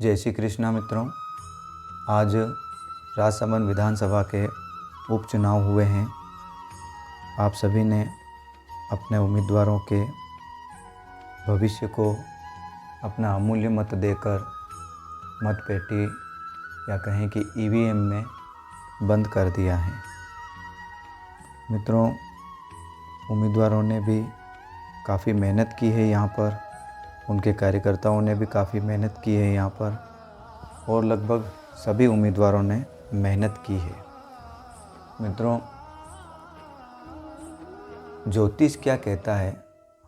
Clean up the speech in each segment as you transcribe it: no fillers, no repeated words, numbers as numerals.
जय श्री कृष्णा मित्रों। आज राजसमंद विधानसभा के उपचुनाव हुए हैं। आप सभी ने अपने उम्मीदवारों के भविष्य को अपना अमूल्य मत देकर मतपेटी या कहें कि ईवीएम में बंद कर दिया है। मित्रों, उम्मीदवारों ने भी काफ़ी मेहनत की है यहाँ पर, उनके कार्यकर्ताओं ने भी काफ़ी मेहनत की है यहाँ पर और लगभग सभी उम्मीदवारों ने मेहनत की है। मित्रों, ज्योतिष क्या कहता है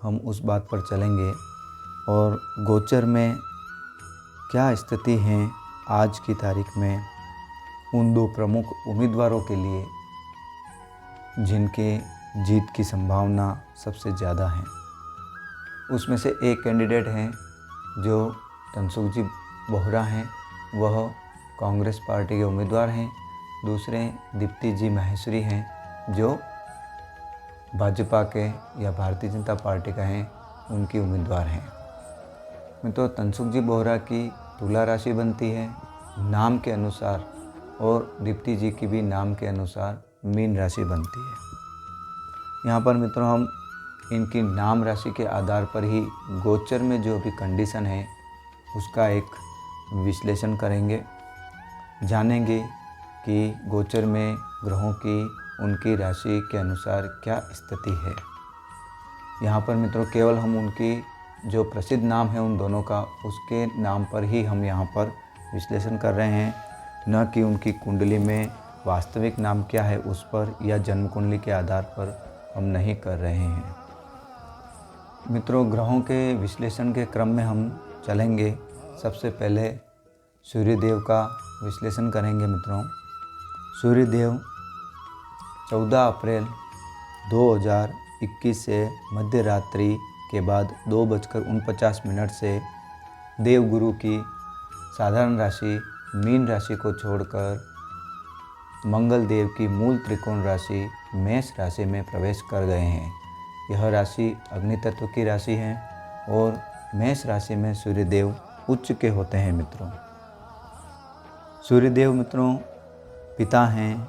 हम उस बात पर चलेंगे और गोचर में क्या स्थिति है आज की तारीख में उन दो प्रमुख उम्मीदवारों के लिए जिनके जीत की संभावना सबसे ज़्यादा है। उसमें से एक कैंडिडेट हैं जो तनसुख जी बोहरा हैं, वह कांग्रेस पार्टी के उम्मीदवार हैं। दूसरे दीप्ति जी माहेश्वरी हैं जो भाजपा के या भारतीय जनता पार्टी का हैं, उनकी उम्मीदवार हैं। मित्रों, तनसुख जी बोहरा की तुला राशि बनती है नाम के अनुसार और दीप्ति जी की भी नाम के अनुसार मीन राशि बनती है। यहाँ पर मित्रों हम इनकी नाम राशि के आधार पर ही गोचर में जो भी कंडीशन है उसका एक विश्लेषण करेंगे, जानेंगे कि गोचर में ग्रहों की उनकी राशि के अनुसार क्या स्थिति है। यहाँ पर मित्रों केवल हम उनकी जो प्रसिद्ध नाम है उन दोनों का, उसके नाम पर ही हम यहाँ पर विश्लेषण कर रहे हैं, न कि उनकी कुंडली में वास्तविक नाम क्या है उस पर या जन्म कुंडली के आधार पर हम नहीं कर रहे हैं। मित्रों, ग्रहों के विश्लेषण के क्रम में हम चलेंगे। सबसे पहले सूर्यदेव का विश्लेषण करेंगे। मित्रों, सूर्यदेव 14 अप्रैल 2021 से मध्य रात्रि के बाद 2:49 से देवगुरु की साधारण राशि मीन राशि को छोड़कर मंगल देव की मूल त्रिकोण राशि मेष राशि में प्रवेश कर गए हैं। यह राशि अग्नि तत्व की राशि है और मेष राशि में सूर्यदेव उच्च के होते हैं। मित्रों, सूर्यदेव मित्रों पिता हैं,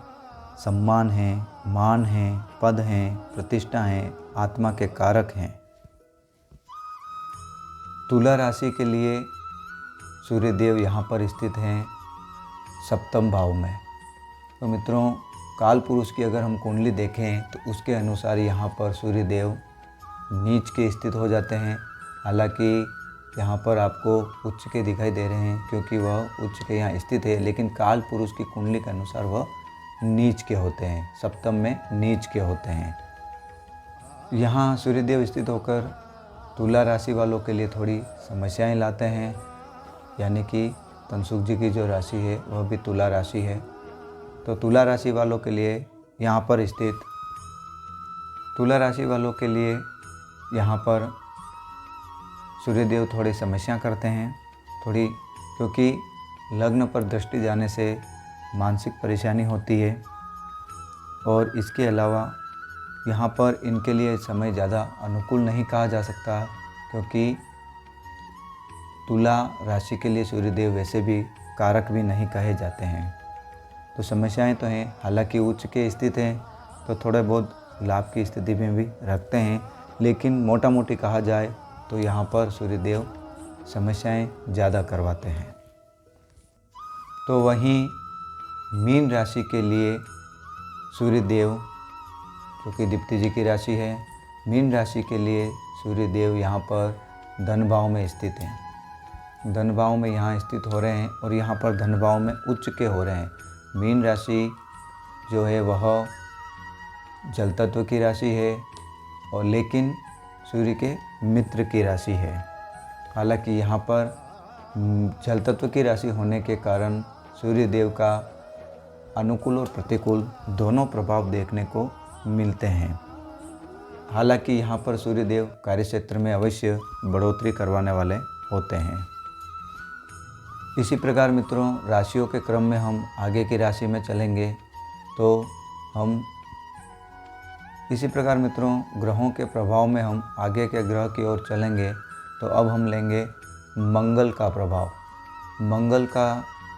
सम्मान हैं, मान हैं, पद हैं, प्रतिष्ठा हैं, आत्मा के कारक हैं। तुला राशि के लिए सूर्यदेव यहाँ पर स्थित हैं 7वें भाव में। तो मित्रों, काल पुरुष की अगर हम कुंडली देखें तो उसके अनुसार यहाँ पर सूर्यदेव नीच के स्थित हो जाते हैं। हालांकि यहाँ पर आपको उच्च के दिखाई दे रहे हैं क्योंकि वह उच्च के यहाँ स्थित है, लेकिन काल पुरुष की कुंडली के अनुसार वह नीच के होते हैं, सप्तम में नीच के होते हैं। यहाँ सूर्यदेव स्थित होकर तुला राशि वालों के लिए थोड़ी समस्याएं लाते हैं, यानी कि तनसुख जी की जो राशि है वह भी तुला राशि है। तो तुला राशि वालों के लिए यहाँ पर स्थित तुला राशि वालों के लिए यहाँ पर सूर्यदेव थोड़ी समस्या करते हैं, थोड़ी, क्योंकि लग्न पर दृष्टि जाने से मानसिक परेशानी होती है। और इसके अलावा यहाँ पर इनके लिए समय ज़्यादा अनुकूल नहीं कहा जा सकता, क्योंकि तुला राशि के लिए सूर्यदेव वैसे भी कारक भी नहीं कहे जाते हैं। तो समस्याएं तो हैं, हालांकि उच्च के स्थित हैं तो थोड़े बहुत लाभ की स्थिति में भी रखते हैं, लेकिन मोटा मोटी कहा जाए तो यहाँ पर सूर्यदेव समस्याएं ज़्यादा करवाते हैं। तो वहीं मीन राशि के लिए सूर्यदेव, जो कि दीप्ति जी की राशि है, मीन राशि के लिए सूर्यदेव यहाँ पर धन भाव में स्थित हैं। धन भाव में यहाँ स्थित हो रहे हैं और यहाँ पर धन भाव में उच्च के हो रहे हैं। मीन राशि जो है वह जल तत्व की राशि है और लेकिन सूर्य के मित्र की राशि है। हालांकि यहाँ पर जल तत्व की राशि होने के कारण सूर्यदेव का अनुकूल और प्रतिकूल दोनों प्रभाव देखने को मिलते हैं। हालांकि यहाँ पर सूर्यदेव कार्यक्षेत्र में अवश्य बढ़ोतरी करवाने वाले होते हैं। इसी प्रकार मित्रों, राशियों के क्रम में हम आगे की राशि में चलेंगे तो हम इसी प्रकार मित्रों ग्रहों के प्रभाव में हम आगे के ग्रह की ओर चलेंगे। तो अब हम लेंगे मंगल का प्रभाव। मंगल का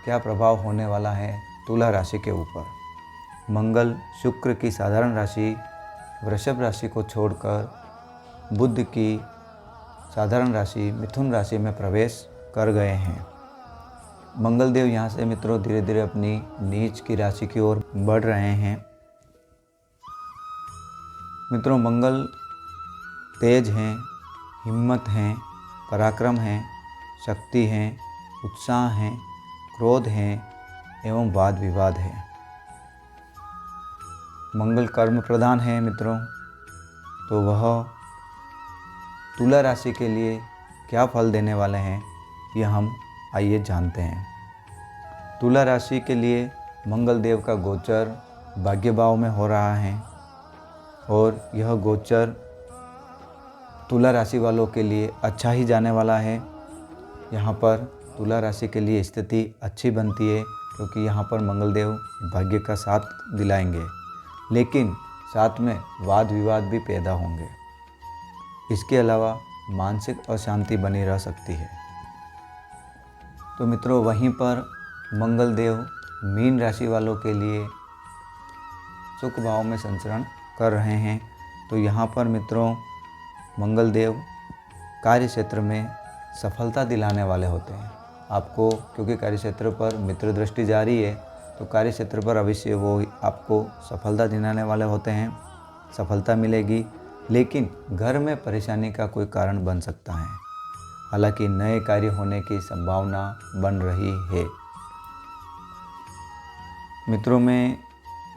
क्या प्रभाव होने वाला है तुला राशि के ऊपर। मंगल शुक्र की साधारण राशि वृषभ राशि को छोड़कर बुध की साधारण राशि मिथुन राशि में प्रवेश कर गए हैं। मंगल देव यहाँ से मित्रों धीरे धीरे अपनी नीच की राशि की ओर बढ़ रहे हैं। मित्रों मंगल तेज हैं, हिम्मत हैं, पराक्रम हैं, शक्ति हैं, उत्साह हैं, क्रोध हैं एवं वाद विवाद है। मंगल कर्म प्रधान है मित्रों, तो वह तुला राशि के लिए क्या फल देने वाले हैं यह हम आइए जानते हैं। तुला राशि के लिए मंगल देव का गोचर भाग्य भाव में हो रहा है और यह गोचर तुला राशि वालों के लिए अच्छा ही जाने वाला है। यहाँ पर तुला राशि के लिए स्थिति अच्छी बनती है क्योंकि यहाँ पर मंगल देव भाग्य का साथ दिलाएंगे, लेकिन साथ में वाद विवाद भी पैदा होंगे। इसके अलावा मानसिक अशांति बनी रह सकती है। तो मित्रों वहीं पर मंगल देव मीन राशि वालों के लिए सुख भाव में संचरण कर रहे हैं। तो यहाँ पर मित्रों मंगल देव कार्य क्षेत्र में सफलता दिलाने वाले होते हैं आपको, क्योंकि कार्य क्षेत्र पर मित्र दृष्टि जारी है तो कार्य क्षेत्र पर अवश्य वो आपको सफलता दिलाने वाले होते हैं, सफलता मिलेगी। लेकिन घर में परेशानी का कोई कारण बन सकता है, हालांकि नए कार्य होने की संभावना बन रही है। मित्रों मैं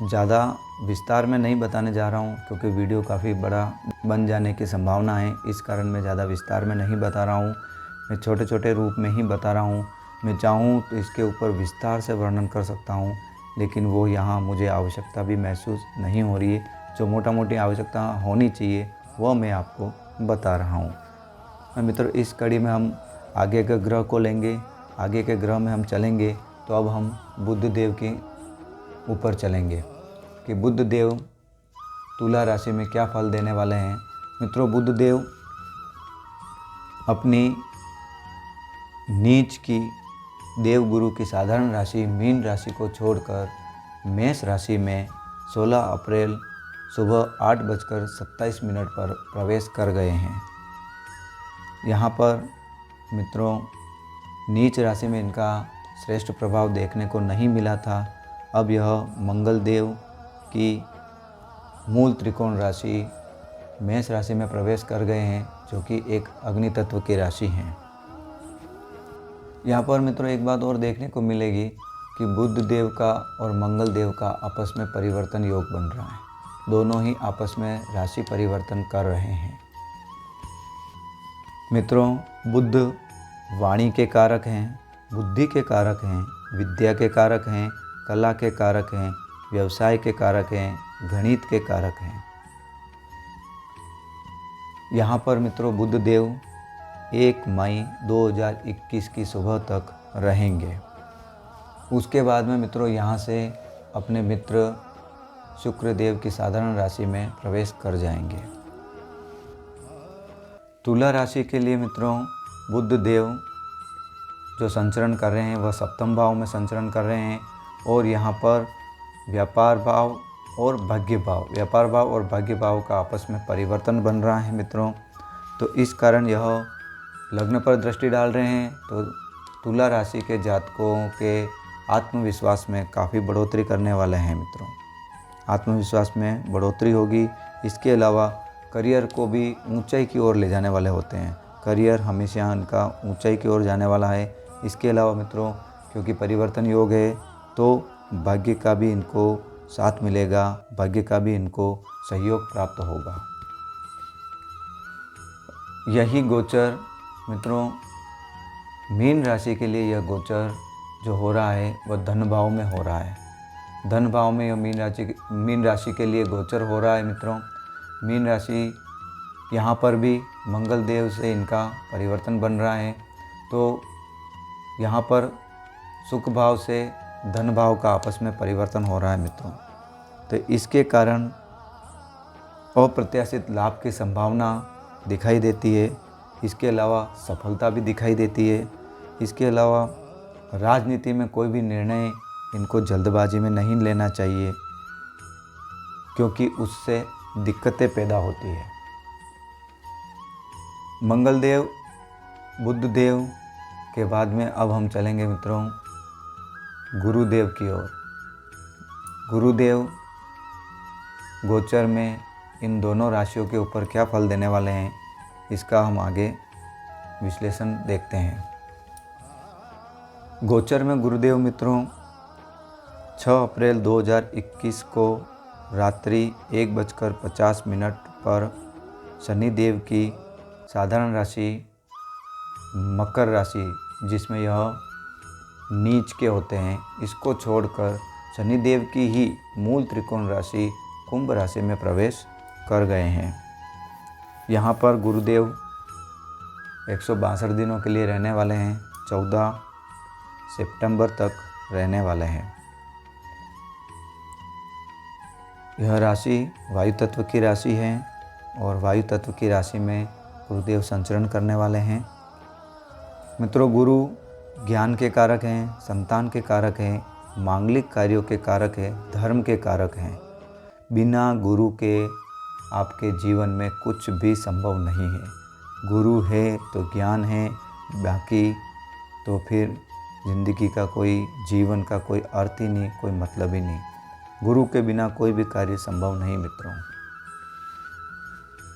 ज़्यादा विस्तार में नहीं बताने जा रहा हूँ क्योंकि वीडियो काफ़ी बड़ा बन जाने की संभावना है, इस कारण मैं ज़्यादा विस्तार में नहीं बता रहा हूँ। मैं छोटे छोटे रूप में ही बता रहा हूँ। मैं चाहूँ तो इसके ऊपर विस्तार से वर्णन कर सकता हूँ, लेकिन वो यहाँ मुझे आवश्यकता भी महसूस नहीं हो रही है। जो मोटा मोटी आवश्यकता होनी चाहिए वो मैं आपको बता रहा हूँ। मित्रों इस कड़ी में हम आगे के ग्रह को लेंगे, आगे के ग्रह में हम चलेंगे। तो अब हम बुध देव के ऊपर चलेंगे कि बुध देव तुला राशि में क्या फल देने वाले हैं। मित्रों बुध देव अपनी नीच की देवगुरु की साधारण राशि मीन राशि को छोड़कर मेष राशि में 16 अप्रैल सुबह 8:27 पर प्रवेश कर गए हैं। यहाँ पर मित्रों नीच राशि में इनका श्रेष्ठ प्रभाव देखने को नहीं मिला था। अब यह मंगल देव की मूल त्रिकोण राशि मेष राशि में प्रवेश कर गए हैं, जो कि एक अग्नि तत्व की राशि हैं। यहाँ पर मित्रों एक बात और देखने को मिलेगी कि बुध देव का और मंगल देव का आपस में परिवर्तन योग बन रहा है। दोनों ही आपस में राशि परिवर्तन कर रहे हैं। मित्रों बुध वाणी के कारक हैं, बुद्धि के कारक हैं, विद्या के कारक हैं, कला के कारक हैं, व्यवसाय के कारक हैं, गणित के कारक हैं। यहाँ पर मित्रों बुध देव 1 मई 2021 की सुबह तक रहेंगे। उसके बाद में मित्रों यहाँ से अपने मित्र शुक्र देव की साधारण राशि में प्रवेश कर जाएंगे। तुला राशि के लिए मित्रों बुध देव जो संचरण कर रहे हैं वह सप्तम भाव में संचरण कर रहे हैं और यहाँ पर व्यापार भाव और भाग्य भाव, व्यापार भाव और भाग्य भाव का आपस में परिवर्तन बन रहा है मित्रों। तो इस कारण यह लग्न पर दृष्टि डाल रहे हैं। तो तुला राशि के जातकों के आत्मविश्वास में काफ़ी बढ़ोतरी करने वाले हैं मित्रों। आत्मविश्वास में बढ़ोतरी होगी। इसके अलावा करियर को भी ऊंचाई की ओर ले जाने वाले होते हैं। करियर हमेशा इनका ऊंचाई की ओर जाने वाला है। इसके अलावा मित्रों क्योंकि परिवर्तन योग है तो भाग्य का भी इनको साथ मिलेगा, भाग्य का भी इनको सहयोग प्राप्त होगा। यही गोचर मित्रों मीन राशि के लिए यह गोचर जो हो रहा है वह धन भाव में हो रहा है। धन भाव में यह मीन राशि के लिए गोचर हो रहा है मित्रों। मीन राशि यहाँ पर भी मंगल देव से इनका परिवर्तन बन रहा है। तो यहाँ पर सुख भाव से धन भाव का आपस में परिवर्तन हो रहा है मित्रों। तो इसके कारण अप्रत्याशित लाभ की संभावना दिखाई देती है। इसके अलावा सफलता भी दिखाई देती है। इसके अलावा राजनीति में कोई भी निर्णय इनको जल्दबाजी में नहीं लेना चाहिए, क्योंकि उससे दिक्कतें पैदा होती है। मंगलदेव, बुधदेव के बाद में अब हम चलेंगे मित्रों गुरुदेव की ओर। गुरुदेव गोचर में इन दोनों राशियों के ऊपर क्या फल देने वाले हैं, इसका हम आगे विश्लेषण देखते हैं। गोचर में गुरुदेव मित्रों 6 अप्रैल 2021 को रात्रि 1:50 पर शनिदेव की साधारण राशि मकर राशि, जिसमें यह नीच के होते हैं, इसको छोड़कर शनिदेव की ही मूल त्रिकोण राशि कुंभ राशि में प्रवेश कर गए हैं। यहाँ पर गुरुदेव 162 दिनों के लिए रहने वाले हैं, 14 सितंबर तक रहने वाले हैं। यह राशि वायु तत्व की राशि है और वायु तत्व की राशि में गुरुदेव संचरण करने वाले हैं। मित्रों, गुरु ज्ञान के कारक हैं, संतान के कारक हैं, मांगलिक कार्यों के कारक हैं, धर्म के कारक हैं। बिना गुरु के आपके जीवन में कुछ भी संभव नहीं है। गुरु है तो ज्ञान है, बाकी तो फिर ज़िंदगी का कोई, जीवन का कोई अर्थ ही नहीं, कोई मतलब ही नहीं। गुरु के बिना कोई भी कार्य संभव नहीं मित्रों।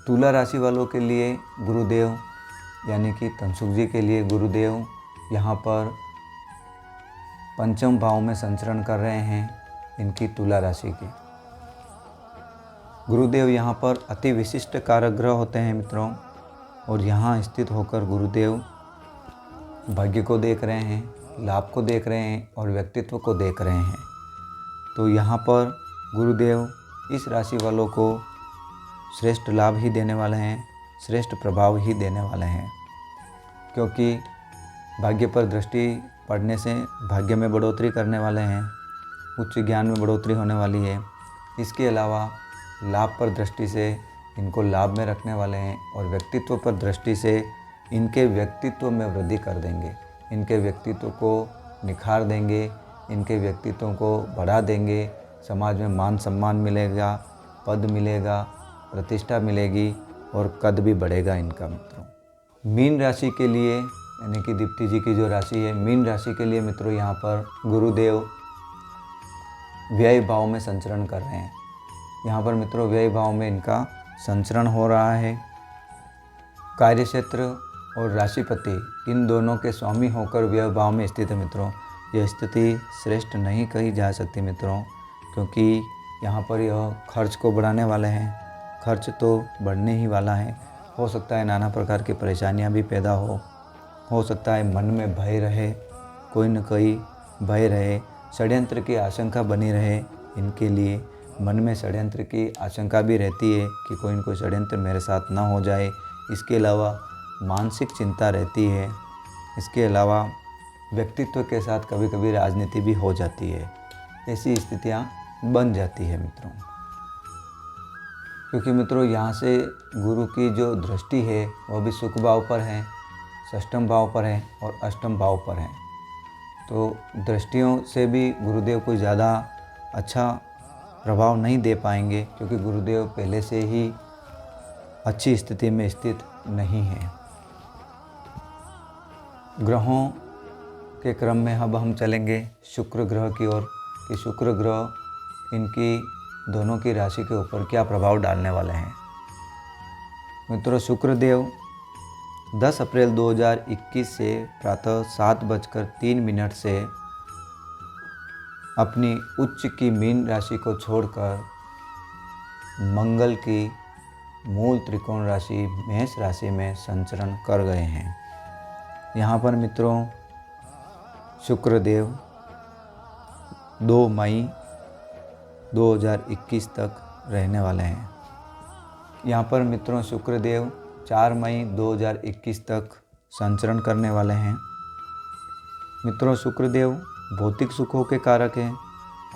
तुला राशि वालों के लिए गुरुदेव यानी कि तनसुख जी के लिए गुरुदेव यहाँ पर पंचम भाव में संचरण कर रहे हैं, इनकी तुला राशि के। गुरुदेव यहाँ पर अति विशिष्ट कारक ग्रह होते हैं मित्रों, और यहाँ स्थित होकर गुरुदेव भाग्य को देख रहे हैं, लाभ को देख रहे हैं और व्यक्तित्व को देख रहे हैं। तो यहाँ पर गुरुदेव इस राशि वालों को श्रेष्ठ लाभ ही देने वाले हैं, श्रेष्ठ प्रभाव ही देने वाले हैं, क्योंकि भाग्य पर दृष्टि पड़ने से भाग्य में बढ़ोतरी करने वाले हैं, उच्च ज्ञान में बढ़ोतरी होने वाली है। इसके अलावा लाभ पर दृष्टि से इनको लाभ में रखने वाले हैं और व्यक्तित्व पर दृष्टि से इनके व्यक्तित्व में वृद्धि कर देंगे, इनके व्यक्तित्व को निखार देंगे, इनके व्यक्तित्व को बढ़ा देंगे। समाज में मान सम्मान मिलेगा, पद मिलेगा, प्रतिष्ठा मिलेगी और कद भी बढ़ेगा इनका मित्रों। मीन राशि के लिए यानी कि दीप्ति जी की जो राशि है, मीन राशि के लिए मित्रों यहाँ पर गुरुदेव व्यय भाव में संचरण कर रहे हैं। यहाँ पर मित्रों व्यय भाव में इनका संचरण हो रहा है। कार्यक्षेत्र और राशिपति इन दोनों के स्वामी होकर व्यय भाव में स्थित है मित्रों। यह स्थिति श्रेष्ठ नहीं कही जा सकती मित्रों, क्योंकि यहाँ पर यह खर्च को बढ़ाने वाले हैं। खर्च तो बढ़ने ही वाला है। हो सकता है नाना प्रकार की परेशानियाँ भी पैदा हो सकता है मन में भय रहे, कोई न कोई भय रहे, षड्यंत्र की आशंका बनी रहे। इनके लिए मन में षड्यंत्र की आशंका भी रहती है कि कोई न कोई षड्यंत्र मेरे साथ ना हो जाए। इसके अलावा मानसिक चिंता रहती है। इसके अलावा व्यक्तित्व के साथ कभी कभी राजनीति भी हो जाती है। ऐसी स्थितियाँ बन जाती है मित्रों, क्योंकि मित्रों यहाँ से गुरु की जो दृष्टि है वह भी सुख भाव पर है, षष्ठम भाव पर है और अष्टम भाव पर है। तो दृष्टियों से भी गुरुदेव कोई ज़्यादा अच्छा प्रभाव नहीं दे पाएंगे, क्योंकि गुरुदेव पहले से ही अच्छी स्थिति में स्थित नहीं है। ग्रहों के क्रम में अब हम चलेंगे शुक्र ग्रह की ओर कि शुक्र ग्रह इनकी दोनों की राशि के ऊपर क्या प्रभाव डालने वाले हैं। मित्रों, शुक्रदेव 10 अप्रैल 2021 से प्रातः 7:03 से अपनी उच्च की मीन राशि को छोड़कर मंगल की मूल त्रिकोण राशि मेष राशि में संचरण कर गए हैं। यहाँ पर मित्रों शुक्रदेव 2 मई 2021 तक रहने वाले हैं। यहाँ पर मित्रों शुक्रदेव 4 मई 2021 तक संचरण करने वाले हैं। मित्रों, शुक्रदेव भौतिक सुखों के कारक हैं,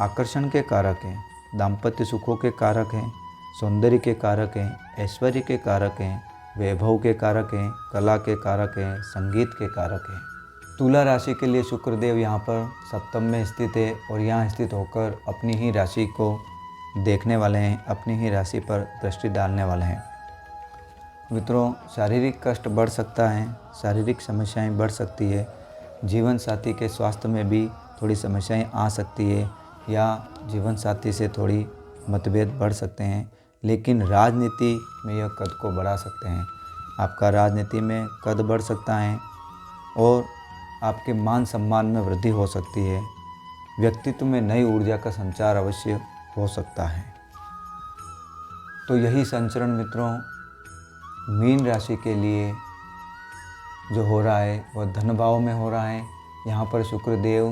आकर्षण के कारक हैं, दाम्पत्य सुखों के कारक हैं, सौंदर्य के कारक हैं, ऐश्वर्य के कारक हैं, वैभव के कारक हैं, कला के कारक हैं, संगीत के कारक हैं। तुला राशि के लिए शुक्रदेव यहाँ पर सप्तम में स्थित है और यहाँ स्थित होकर अपनी ही राशि को देखने वाले हैं, अपनी ही राशि पर दृष्टि डालने वाले हैं। मित्रों, शारीरिक कष्ट बढ़ सकता है, शारीरिक समस्याएं बढ़ सकती है, जीवन साथी के स्वास्थ्य में भी थोड़ी समस्याएं आ सकती है या जीवन साथी से थोड़ी मतभेद बढ़ सकते हैं, लेकिन राजनीति में यह कद को बढ़ा सकते हैं। आपका राजनीति में कद बढ़ सकता है और आपके मान सम्मान में वृद्धि हो सकती है। व्यक्तित्व में नई ऊर्जा का संचार अवश्य हो सकता है। तो यही संचरण मित्रों मीन राशि के लिए जो हो रहा है वह धन भाव में हो रहा है। यहाँ पर शुक्रदेव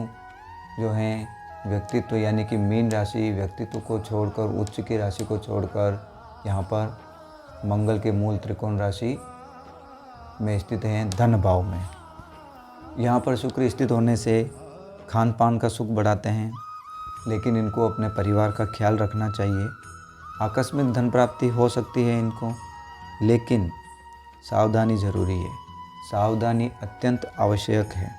जो हैं व्यक्तित्व यानी कि मीन राशि व्यक्तित्व को छोड़कर, उच्च की राशि को छोड़कर यहाँ पर मंगल के मूल त्रिकोण राशि में स्थित हैं, धन भाव में। यहाँ पर शुक्र स्थित होने से खान पान का सुख बढ़ाते हैं, लेकिन इनको अपने परिवार का ख्याल रखना चाहिए। आकस्मिक धन प्राप्ति हो सकती है इनको, लेकिन सावधानी ज़रूरी है। सावधानी अत्यंत आवश्यक है,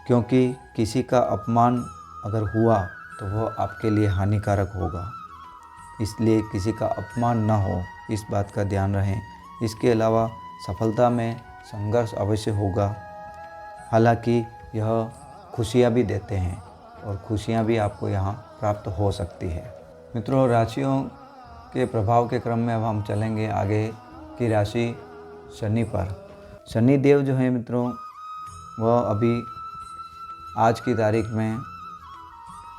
क्योंकि किसी का अपमान अगर हुआ तो वह आपके लिए हानिकारक होगा। इसलिए किसी का अपमान न हो, इस बात का ध्यान रखें। इसके अलावा सफलता में संघर्ष अवश्य होगा। हालांकि यह खुशियाँ भी देते हैं और खुशियाँ भी आपको यहाँ प्राप्त हो सकती है। मित्रों, राशियों के प्रभाव के क्रम में अब हम चलेंगे आगे की राशि शनि पर। शनि देव जो है मित्रों, वह अभी आज की तारीख में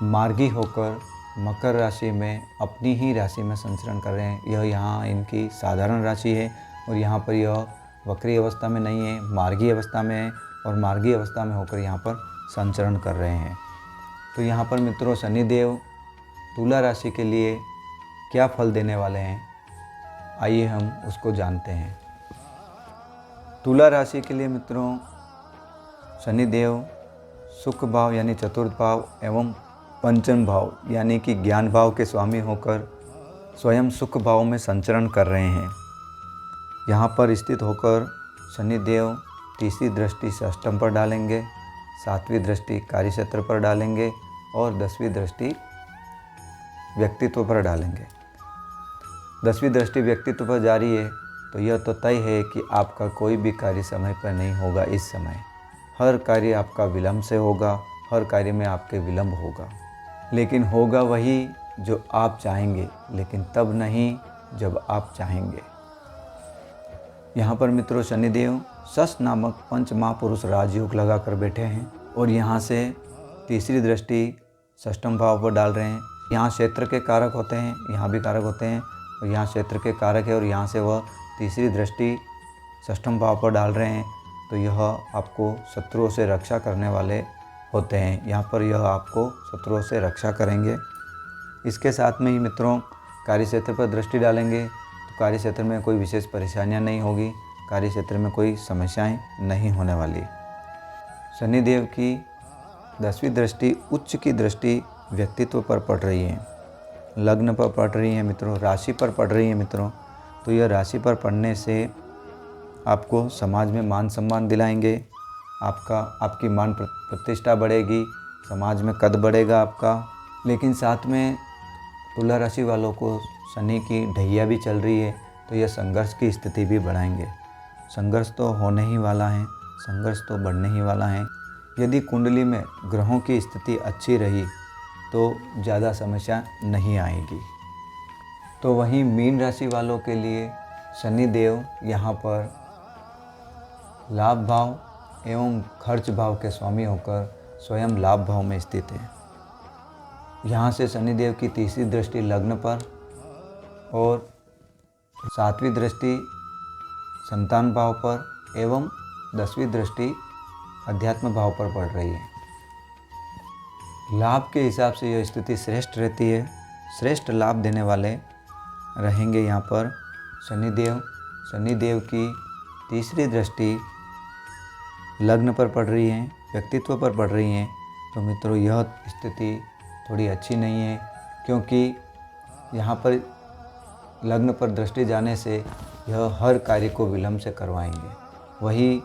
मार्गी होकर मकर राशि में अपनी ही राशि में संचरण कर रहे हैं। यह यहाँ इनकी साधारण राशि है और यहाँ पर यह वक्री अवस्था में नहीं है, मार्गी अवस्था में है और मार्गी अवस्था में होकर यहाँ पर संचरण कर रहे हैं। तो यहाँ पर मित्रों शनि देव तुला राशि के लिए क्या फल देने वाले हैं, आइए हम उसको जानते हैं। तुला राशि के लिए मित्रों शनि देव सुख भाव यानी चतुर्थ भाव एवं पंचम भाव यानी कि ज्ञान भाव के स्वामी होकर स्वयं सुख भाव में संचरण कर रहे हैं। यहाँ पर स्थित होकर शनि देव तीसरी दृष्टि षष्ठम पर डालेंगे, सातवीं दृष्टि कार्यक्षेत्र पर डालेंगे और 10वीं दृष्टि व्यक्तित्व पर डालेंगे। 10वीं दृष्टि व्यक्तित्व पर जारी है तो यह तो तय है कि आपका कोई भी कार्य समय पर नहीं होगा। इस समय हर कार्य आपका विलंब से होगा, हर कार्य में आपके विलंब होगा, लेकिन होगा वही जो आप चाहेंगे, लेकिन तब नहीं जब आप चाहेंगे। यहाँ पर मित्रों शनिदेव शश नामक पंच महापुरुष राजयोग लगा कर बैठे हैं और यहाँ से तीसरी दृष्टि षष्ठम भाव पर डाल रहे हैं। यहाँ क्षेत्र के कारक होते हैं, यहाँ भी कारक होते हैं और यहाँ क्षेत्र के कारक है और यहाँ से वह तीसरी दृष्टि षष्ठम भाव पर डाल रहे हैं। तो यह आपको शत्रुओं से रक्षा करने वाले होते हैं। यहाँ पर यह आपको शत्रुओं से रक्षा करेंगे। इसके साथ में ही मित्रों कार्यक्षेत्र पर दृष्टि डालेंगे तो कार्यक्षेत्र में कोई विशेष परेशानियाँ नहीं होगी, कार्यक्षेत्र में कोई समस्याएं नहीं होने वाली। शनिदेव की 10वीं दृष्टि उच्च की दृष्टि व्यक्तित्व पर पड़ रही है, लग्न पर पड़ रही है मित्रों, राशि पर पड़ रही है मित्रों। तो यह राशि पर पड़ने से आपको समाज में मान सम्मान दिलाएंगे, आपकी मान प्रतिष्ठा बढ़ेगी, समाज में कद बढ़ेगा आपका। लेकिन साथ में तुला राशि वालों को शनि की ढैया भी चल रही है तो यह संघर्ष की स्थिति भी बढ़ाएंगे। संघर्ष तो होने ही वाला है, संघर्ष तो बढ़ने ही वाला है। यदि कुंडली में ग्रहों की स्थिति अच्छी रही तो ज़्यादा समस्या नहीं आएगी। तो वहीं मीन राशि वालों के लिए शनि देव यहाँ पर लाभ भाव एवं खर्च भाव के स्वामी होकर स्वयं लाभ भाव में स्थित है। यहाँ से शनिदेव की तीसरी दृष्टि लग्न पर और 7वीं दृष्टि संतान भाव पर एवं 10वीं दृष्टि अध्यात्म भाव पर पड़ रही है। लाभ के हिसाब से यह स्थिति श्रेष्ठ रहती है, श्रेष्ठ लाभ देने वाले रहेंगे। यहाँ पर शनिदेव की तीसरी दृष्टि लग्न पर पड़ रही है, व्यक्तित्व पर पड़ रही है। तो मित्रों यह स्थिति थोड़ी अच्छी नहीं है, क्योंकि यहाँ पर लग्न पर दृष्टि जाने से यह हर कार्य को विलंब से करवाएंगे। वही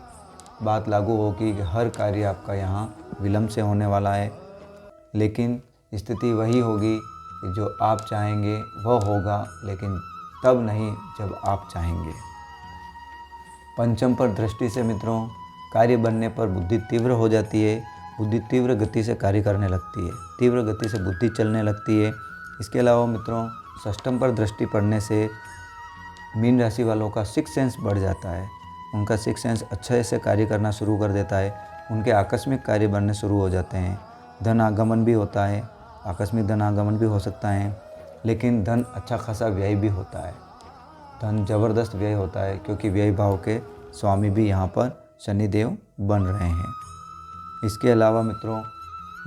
बात लागू होगी कि हर कार्य आपका यहाँ विलम्ब से होने वाला है, लेकिन स्थिति वही होगी कि जो आप चाहेंगे वह होगा, लेकिन तब नहीं जब आप चाहेंगे। पंचम पर दृष्टि से मित्रों, कार्य बनने पर बुद्धि तीव्र हो जाती है। बुद्धि तीव्र गति से कार्य करने लगती है, तीव्र गति से बुद्धि चलने लगती है। इसके अलावा मित्रों, षष्ठम पर दृष्टि पड़ने से मीन राशि वालों का सिक्स सेंस बढ़ जाता है। उनका सिक्स सेंस अच्छे से कार्य करना शुरू कर देता है। उनके आकस्मिक कार्य बनने शुरू हो जाते हैं। धन आगमन भी होता है, आकस्मिक धन आगमन भी हो सकता है, लेकिन धन अच्छा खासा व्यय भी होता है। धन जबरदस्त व्यय होता है, क्योंकि व्यय भाव के स्वामी भी यहाँ पर शनिदेव बन रहे हैं। इसके अलावा मित्रों,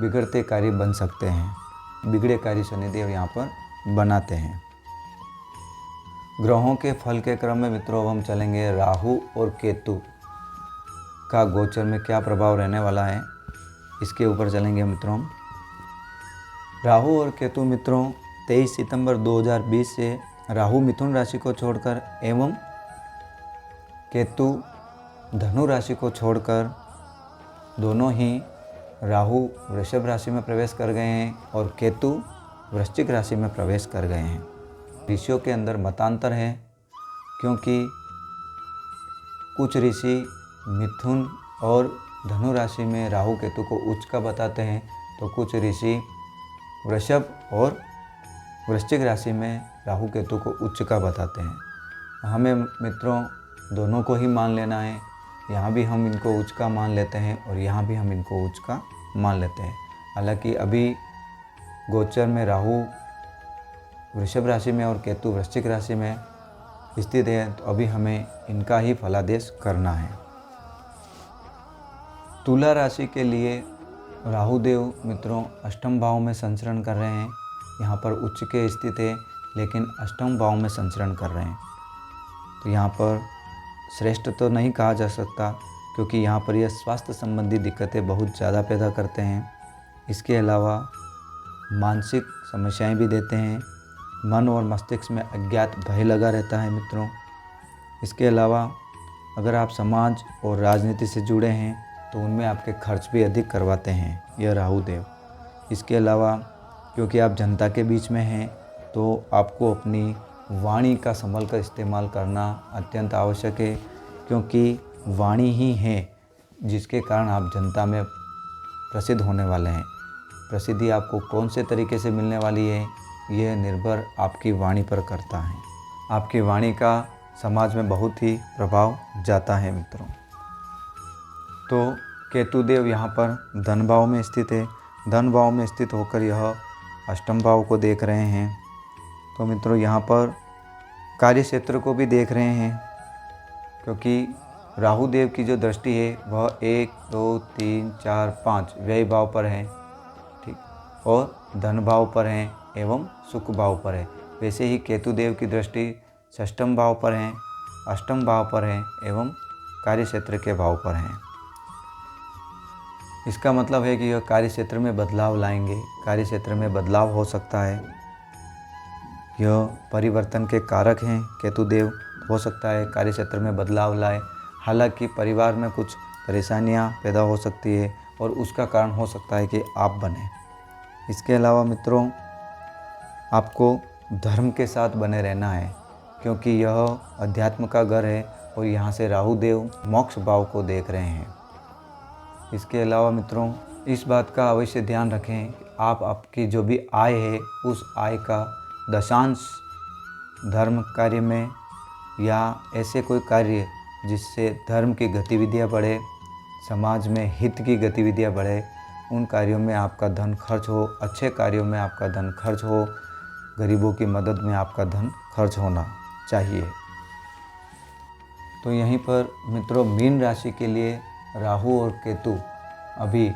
बिगड़ते कार्य बन सकते हैं। बिगड़े कार्य शनिदेव यहाँ पर बनाते हैं। ग्रहों के फल के क्रम में मित्रों हम चलेंगे। राहु और केतु का गोचर में क्या प्रभाव रहने वाला है, इसके ऊपर चलेंगे मित्रों। राहु और केतु मित्रों 23 सितंबर 2020 से राहु मिथुन राशि को छोड़कर एवं केतु धनु राशि को छोड़कर दोनों ही राहु वृषभ राशि में प्रवेश कर गए हैं और केतु वृश्चिक राशि में प्रवेश कर गए हैं। ऋषियों के अंदर मतांतर है, क्योंकि कुछ ऋषि मिथुन और धनु राशि में राहु केतु को उच्च का बताते हैं, तो कुछ ऋषि वृषभ और वृश्चिक राशि में राहु केतु को उच्च का बताते हैं। हमें मित्रों दोनों को ही मान लेना है। यहाँ भी हम इनको उच्च का मान लेते हैं और यहाँ भी हम इनको उच्च का मान लेते हैं। हालांकि अभी गोचर में राहु वृषभ राशि में और केतु वृश्चिक राशि में स्थित है, तो अभी हमें इनका ही फलादेश करना है। तुला राशि के लिए राहुदेव मित्रों अष्टम भाव में संचरण कर रहे हैं। यहाँ पर उच्च के स्थित है, लेकिन अष्टम भाव में संचरण कर रहे हैं। तो यहाँ पर श्रेष्ठ तो नहीं कहा जा सकता, क्योंकि यहाँ पर यह स्वास्थ्य संबंधी दिक्कतें बहुत ज़्यादा पैदा करते हैं। इसके अलावा मानसिक समस्याएं भी देते हैं। मन और मस्तिष्क में अज्ञात भय लगा रहता है मित्रों। इसके अलावा अगर आप समाज और राजनीति से जुड़े हैं तो उनमें आपके खर्च भी अधिक करवाते हैं यह राहुदेव। इसके अलावा क्योंकि आप जनता के बीच में हैं, तो आपको अपनी वाणी का संभल कर इस्तेमाल करना अत्यंत आवश्यक है, क्योंकि वाणी ही है जिसके कारण आप जनता में प्रसिद्ध होने वाले हैं। प्रसिद्धि आपको कौन से तरीके से मिलने वाली है, यह निर्भर आपकी वाणी पर करता है। आपकी वाणी का समाज में बहुत ही प्रभाव जाता है मित्रों। तो केतुदेव यहाँ पर धन भाव में स्थित है। धन भाव में स्थित होकर यह अष्टम भाव को देख रहे हैं। तो मित्रों यहाँ पर कार्य क्षेत्र को भी देख रहे हैं, क्योंकि राहुदेव की जो दृष्टि है वह 1, 2, 3, 4, 5 व्यय भाव पर है, ठीक, और धन भाव पर है एवं सुख भाव पर है। वैसे ही केतुदेव की दृष्टि षष्ठम भाव पर है, अष्टम भाव पर है एवं कार्य क्षेत्र के भाव पर है। इसका मतलब है कि यह कार्य क्षेत्र में बदलाव लाएंगे। कार्य क्षेत्र में बदलाव हो सकता है, यह परिवर्तन के कारक हैं केतुदेव। हो सकता है कार्य क्षेत्र में बदलाव लाए। हालांकि परिवार में कुछ परेशानियां पैदा हो सकती है और उसका कारण हो सकता है कि आप बने। इसके अलावा मित्रों आपको धर्म के साथ बने रहना है, क्योंकि यह अध्यात्म का घर है और यहाँ से राहुदेव मोक्ष भाव को देख रहे हैं। इसके अलावा मित्रों इस बात का अवश्य ध्यान रखें कि आप आपकी जो भी आय है उस आय का दशांश धर्म कार्य में या ऐसे कोई कार्य जिससे धर्म की गतिविधियाँ बढ़े, समाज में हित की गतिविधियाँ बढ़े, उन कार्यों में आपका धन खर्च हो। अच्छे कार्यों में आपका धन खर्च हो, गरीबों की मदद में आपका धन खर्च होना चाहिए। तो यहीं पर मित्रों मीन राशि के लिए राहु और केतु, अभी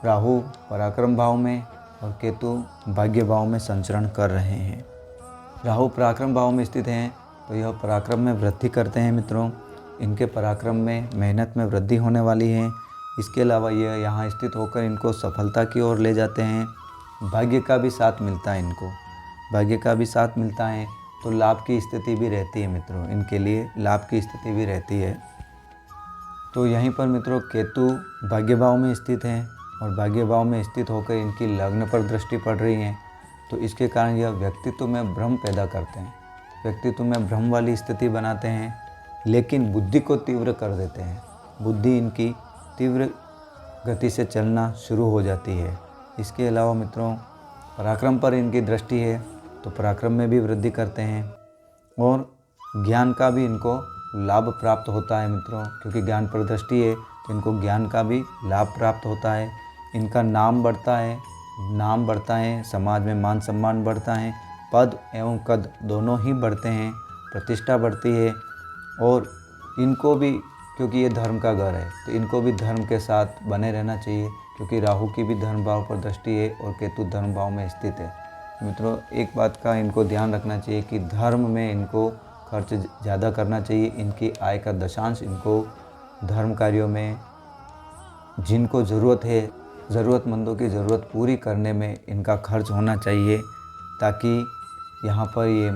राहु पराक्रम भाव में और केतु भाग्य भाव में संचरण कर रहे हैं। राहु पराक्रम भाव में स्थित हैं, तो यह पराक्रम में वृद्धि करते हैं मित्रों। इनके पराक्रम में मेहनत में वृद्धि होने वाली है। इसके अलावा यह यहाँ स्थित होकर इनको सफलता की ओर ले जाते हैं। भाग्य का भी साथ मिलता है इनको, भाग्य का भी साथ मिलता है, तो लाभ की स्थिति भी रहती है मित्रों। इनके लिए लाभ की स्थिति भी रहती है। तो तो यहीं पर मित्रों केतु भाग्य भाव में स्थित हैं और भाग्य भाव में स्थित होकर इनकी लग्न पर दृष्टि पड़ रही है। तो इसके कारण यह व्यक्तित्व में भ्रम पैदा करते हैं, व्यक्तित्व में भ्रम वाली स्थिति बनाते हैं, लेकिन बुद्धि को तीव्र कर देते हैं। बुद्धि इनकी तीव्र गति से चलना शुरू हो जाती है। इसके अलावा मित्रों पराक्रम पर इनकी दृष्टि है, तो पराक्रम में भी वृद्धि करते हैं और ज्ञान का भी इनको लाभ प्राप्त होता है मित्रों, क्योंकि ज्ञान पर दृष्टि है तो इनको ज्ञान का भी लाभ प्राप्त होता है। इनका नाम बढ़ता है, समाज में मान सम्मान बढ़ता है, पद एवं कद दोनों ही बढ़ते हैं, प्रतिष्ठा बढ़ती है। और इनको भी, क्योंकि ये धर्म का घर है, तो इनको भी धर्म के साथ बने रहना चाहिए, क्योंकि राहु की भी धर्म भाव पर दृष्टि है और केतु धर्म भाव में स्थित है। मित्रों एक बात का इनको ध्यान रखना चाहिए कि धर्म में इनको खर्च ज़्यादा करना चाहिए। इनकी आय का दशांश इनको धर्म कार्यों में, जिनको ज़रूरत है, ज़रूरतमंदों की ज़रूरत पूरी करने में इनका खर्च होना चाहिए, ताकि यहाँ पर ये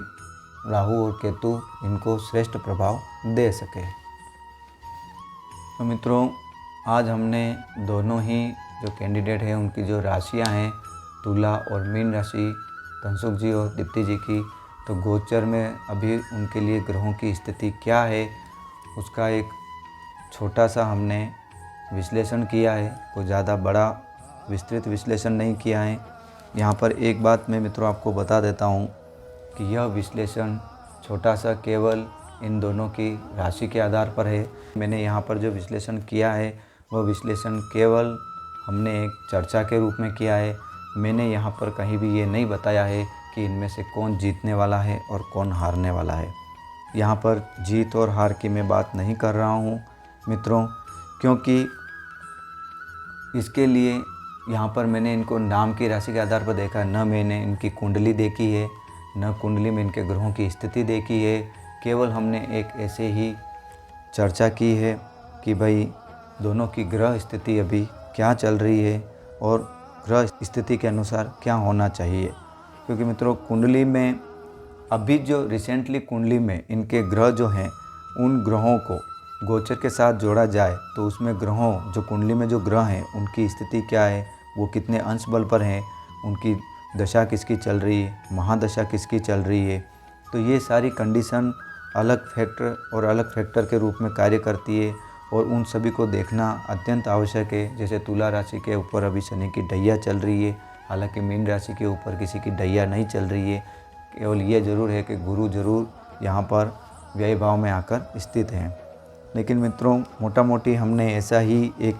राहु और केतु इनको श्रेष्ठ प्रभाव दे सके। तो मित्रों आज हमने दोनों ही जो कैंडिडेट हैं उनकी जो राशियाँ हैं, तुला और मीन राशि, धनसुख जी और दीप्ति जी की, तो गोचर में अभी उनके लिए ग्रहों की स्थिति क्या है उसका एक छोटा सा हमने विश्लेषण किया है। कोई ज़्यादा बड़ा विस्तृत विश्लेषण नहीं किया है। यहाँ पर एक बात मैं मित्रों आपको बता देता हूँ कि यह विश्लेषण छोटा सा केवल इन दोनों की राशि के आधार पर है। मैंने यहाँ पर जो विश्लेषण किया है वह विश्लेषण केवल हमने एक चर्चा के रूप में किया है। मैंने यहाँ पर कहीं भी ये नहीं बताया है कि इनमें से कौन जीतने वाला है और कौन हारने वाला है। यहाँ पर जीत और हार की मैं बात नहीं कर रहा हूँ मित्रों, क्योंकि इसके लिए यहाँ पर मैंने इनको नाम की राशि के आधार पर देखा, न मैंने इनकी कुंडली देखी है, न कुंडली में इनके ग्रहों की स्थिति देखी है। केवल हमने एक ऐसे ही चर्चा की है कि भाई दोनों की ग्रह स्थिति अभी क्या चल रही है और ग्रह स्थिति के अनुसार क्या होना चाहिए। क्योंकि मित्रों कुंडली में अभी जो रिसेंटली कुंडली में इनके ग्रह जो हैं, उन ग्रहों को गोचर के साथ जोड़ा जाए तो उसमें ग्रहों जो कुंडली में जो ग्रह हैं उनकी स्थिति क्या है, वो कितने अंश बल पर हैं, उनकी दशा किसकी चल रही है, महादशा किसकी चल रही है, तो ये सारी कंडीशन अलग फैक्टर और अलग फैक्टर के रूप में कार्य करती है और उन सभी को देखना अत्यंत आवश्यक है। जैसे तुला राशि के ऊपर अभी शनि की ढैया चल रही है, हालांकि मीन राशि के ऊपर किसी की ढैया नहीं चल रही है। केवल ये ज़रूर है कि गुरु ज़रूर यहाँ पर व्यय भाव में आकर स्थित हैं। लेकिन मित्रों मोटा मोटी हमने ऐसा ही एक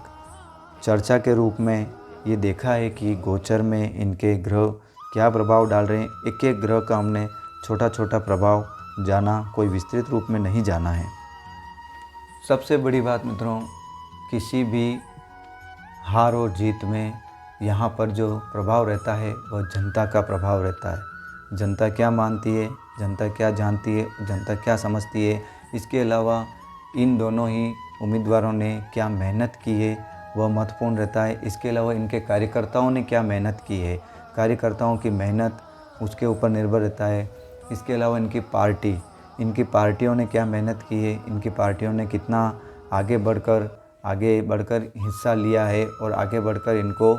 चर्चा के रूप में ये देखा है कि गोचर में इनके ग्रह क्या प्रभाव डाल रहे हैं। एक एक ग्रह का हमने छोटा छोटा प्रभाव जाना, कोई विस्तृत रूप में नहीं जाना है। सबसे बड़ी बात मित्रों, किसी भी हार और जीत में यहाँ पर जो प्रभाव रहता है वह जनता का प्रभाव रहता है। जनता क्या मानती है, जनता क्या जानती है, जनता क्या समझती है, इसके अलावा इन दोनों ही उम्मीदवारों ने क्या मेहनत की है वह महत्वपूर्ण रहता है। इसके अलावा इनके कार्यकर्ताओं ने क्या मेहनत की है, कार्यकर्ताओं की मेहनत उसके ऊपर निर्भर रहता है। इसके अलावा इनकी पार्टियों ने क्या मेहनत की है, इनकी पार्टियों ने कितना आगे बढ़कर हिस्सा लिया है और आगे बढ़कर इनको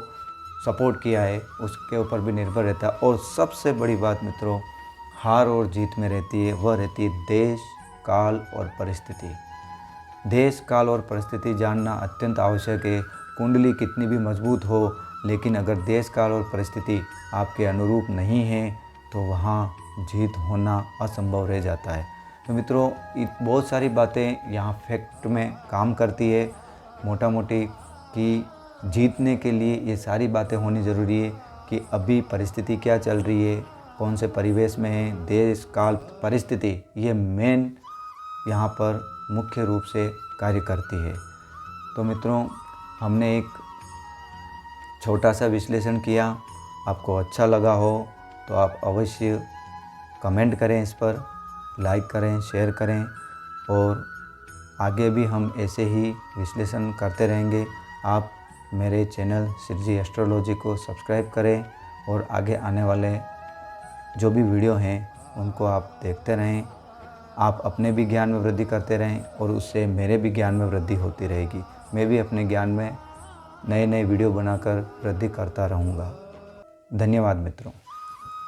सपोर्ट किया है, उसके ऊपर भी निर्भर रहता है। और सबसे बड़ी बात मित्रों हार और जीत में रहती है, वह रहती है देश, काल और परिस्थिति। देश, काल और परिस्थिति जानना अत्यंत आवश्यक है। कुंडली कितनी भी मजबूत हो, लेकिन अगर देश, काल और परिस्थिति आपके अनुरूप नहीं है तो वहाँ जीत होना असंभव रह जाता है। तो मित्रों बहुत सारी बातें यहाँ फैक्ट में काम करती है मोटा मोटी, कि जीतने के लिए ये सारी बातें होनी ज़रूरी है कि अभी परिस्थिति क्या चल रही है, कौन से परिवेश में है, देश, काल, परिस्थिति, ये मेन यहाँ पर मुख्य रूप से कार्य करती है। तो मित्रों हमने एक छोटा सा विश्लेषण किया, आपको अच्छा लगा हो तो आप अवश्य कमेंट करें, इस पर लाइक करें, शेयर करें और आगे भी हम ऐसे ही विश्लेषण करते रहेंगे। आप मेरे चैनल श्रीजी एस्ट्रोलॉजी को सब्सक्राइब करें और आगे आने वाले जो भी वीडियो हैं उनको आप देखते रहें। आप अपने भी ज्ञान में वृद्धि करते रहें और उससे मेरे भी ज्ञान में वृद्धि होती रहेगी। मैं भी अपने ज्ञान में नए नए वीडियो बनाकर वृद्धि करता रहूँगा। धन्यवाद मित्रों।